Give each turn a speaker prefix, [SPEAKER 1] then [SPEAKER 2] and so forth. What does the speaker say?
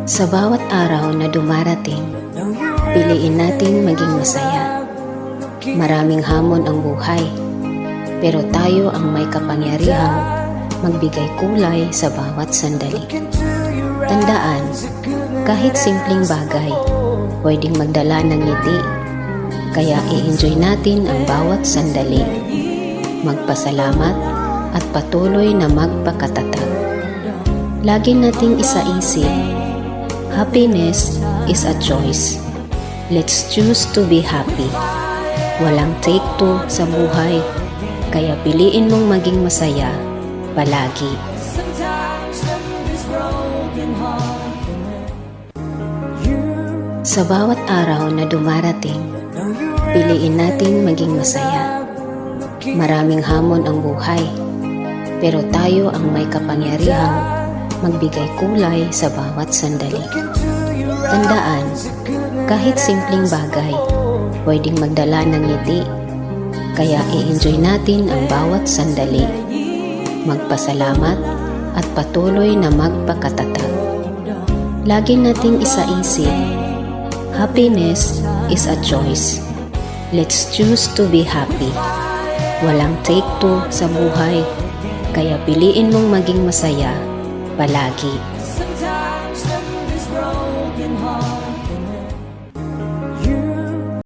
[SPEAKER 1] Sa bawat araw na dumarating, piliin natin maging masaya. Maraming hamon ang buhay, pero tayo ang may kapangyarihang magbigay kulay sa bawat sandali. Tandaan, kahit simpleng bagay, pwedeng magdala ng ngiti. Kaya i-enjoy natin ang bawat sandali. Magpasalamat at patuloy na magpakatatag. Lagi nating isaisip, happiness is a choice. Let's choose to be happy. Walang take two sa buhay, kaya piliin mong maging masaya palagi. Sa bawat araw na dumarating, piliin natin maging masaya. Maraming hamon ang buhay, pero tayo ang may kapangyarihang magbigay kulay sa bawat sandali. Tandaan, kahit simpleng bagay, pwedeng magdala ng ngiti. Kaya i-enjoy natin ang bawat sandali. Magpasalamat at patuloy na magpakatatag. Lagi nating isaisip, happiness is a choice. Let's choose to be happy. Walang take two sa buhay, kaya piliin mong maging masaya palagi.